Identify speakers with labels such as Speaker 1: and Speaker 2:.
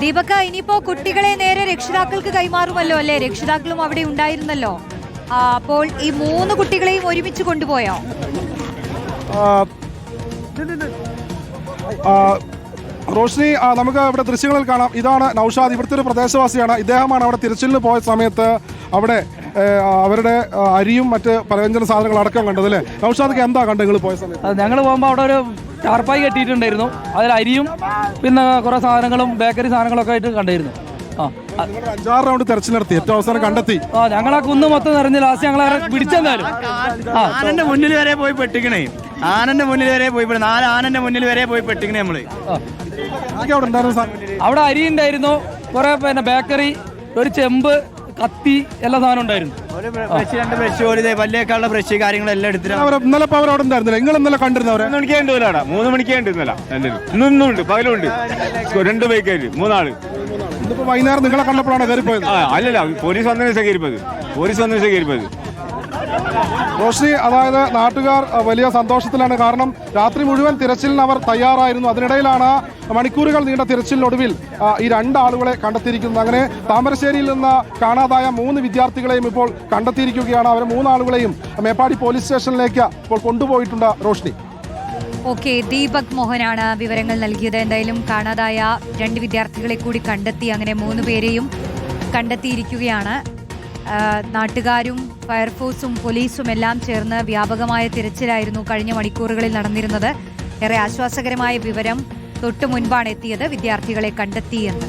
Speaker 1: ദീപക, ഇനിയിപ്പോ കുട്ടികളെ നേരെ രക്ഷിതാക്കൾക്ക് കൈമാറുമല്ലോ അല്ലേ? രക്ഷിതാക്കളും അവിടെ ഉണ്ടായിരുന്നല്ലോ. അപ്പോൾ ഈ 3 കുട്ടികളെയും ഒരുമിച്ച് കൊണ്ടുപോയോ?
Speaker 2: റോഷ്നി, നമുക്ക് ഇവിടെ ദൃശ്യങ്ങളിൽ കാണാം. ഇതാണ് നൌഷാദ്, ഇവിടുത്തെ ഒരു പ്രദേശവാസിയാണ്. ഇദ്ദേഹമാണ് അവിടെ തിരച്ചിലിന് പോയ സമയത്ത് അവിടെ അവരുടെ അരിയും മറ്റ് പലവ്യഞ്ജന സാധനങ്ങൾ അടക്കം കണ്ടത് അല്ലേ? നൌഷാദ്, എന്താ കണ്ടത് നിങ്ങൾ പോയ സമയത്ത്?
Speaker 3: ഞങ്ങൾ പോകുമ്പോൾ അവിടെ ഒരു ടാർപ്പായി കെട്ടിയിട്ടുണ്ടായിരുന്നു. അതിൽ അരിയും പിന്നെ കുറെ സാധനങ്ങളും ബേക്കറി സാധനങ്ങളൊക്കെ ആയിട്ട് കണ്ടിരുന്നു.
Speaker 2: 5-6 റൗണ്ട് തെരച്ചിൽ നടത്തി, ഏറ്റവും അവസാനം കണ്ടെത്തി.
Speaker 3: ഞങ്ങളെ കുന്ന് മൊത്തം നിറഞ്ഞ് ലാസ്റ്റ് ഞങ്ങളെ പിടിച്ചെന്നാലും
Speaker 4: ആനന്റെ മുന്നിൽ വരെ പോയി പെട്ടിക്കണേ. ആനന്റെ മുന്നിൽ വരെ പോയി 4 ആനന്റെ മുന്നിൽ വരെ പോയി പെട്ടിക്കണേ നമ്മള്.
Speaker 3: അവിടെ അരി ഉണ്ടായിരുന്നു, കുറെ പിന്നെ ബേക്കറി, ഒരു ചെമ്പ്, കത്തി, എല്ലാ സാധനം ഉണ്ടായിരുന്നു.
Speaker 4: ഒരു ബ്രഷ്, 2 ബ്രഷ്, ഒരു പല്ലേക്കാളുള്ള ബ്രഷ് കാര്യങ്ങളെല്ലാം എടുത്തിട്ട്
Speaker 2: ഇന്നലെ അവർ അവിടെ ഉണ്ടായിരുന്നില്ല. നിങ്ങൾ ഇന്നലെ കണ്ടിരുന്നവരെ?
Speaker 5: 3 മണിക്കേ ഉണ്ട്, 3 മണിക്കേ ഉണ്ട് ഇന്നലെ. ഇന്നും ഉണ്ട്, പകലുണ്ട്. 2 ബൈക്കായിട്ട് 3 ആള്.
Speaker 2: ഇന്നിപ്പോ വൈകുന്നേരം നിങ്ങളെ കണ്ടപ്പോഴാണ് കയറിപ്പോയത്?
Speaker 5: അല്ലല്ല, പോലീസ് വന്നതിന് കയറിപ്പോയത്.
Speaker 2: റോഷ്നി, അതായത് നാട്ടുകാർ വലിയ സന്തോഷത്തിലാണ്. കാരണം രാത്രി മുഴുവൻ തിരച്ചിലിന് അവർ തയ്യാറായിരുന്നു. അതിനിടയിലാണ് മണിക്കൂറുകൾ നീണ്ട തിരച്ചിലിനൊടുവിൽ ഈ 2 ആളുകളെ കണ്ടെത്തിയിരിക്കുന്നത്. അങ്ങനെ താമരശ്ശേരിയിൽ നിന്ന് കാണാതായ 3 വിദ്യാർത്ഥികളെയും ഇപ്പോൾ കണ്ടെത്തിയിരിക്കുകയാണ്. അവരെ 3 ആളുകളെയും മേപ്പാടി പോലീസ് സ്റ്റേഷനിലേക്ക് ഇപ്പോൾ കൊണ്ടുപോയിട്ടുണ്ട്. റോഷ്നി.
Speaker 1: ഓക്കെ, ദീപക് മോഹനാണ് വിവരങ്ങൾ നൽകിയത്. എന്തായാലും കാണാതായ 2 വിദ്യാർത്ഥികളെ കൂടി കണ്ടെത്തി. അങ്ങനെ 3 പേരെയും കണ്ടെത്തിയിരിക്കുകയാണ്. നാട്ടുകാരും ഫയർഫോഴ്സും പോലീസും എല്ലാം ചേർന്ന് വ്യാപകമായ തിരച്ചിലായിരുന്നു കഴിഞ്ഞ മണിക്കൂറുകളിൽ നടന്നിരുന്നത്. ഏറെ ആശ്വാസകരമായ വിവരം തൊട്ടു മുൻപാണ് എത്തിയത്, വിദ്യാർത്ഥികളെ കണ്ടെത്തിയെന്ന്.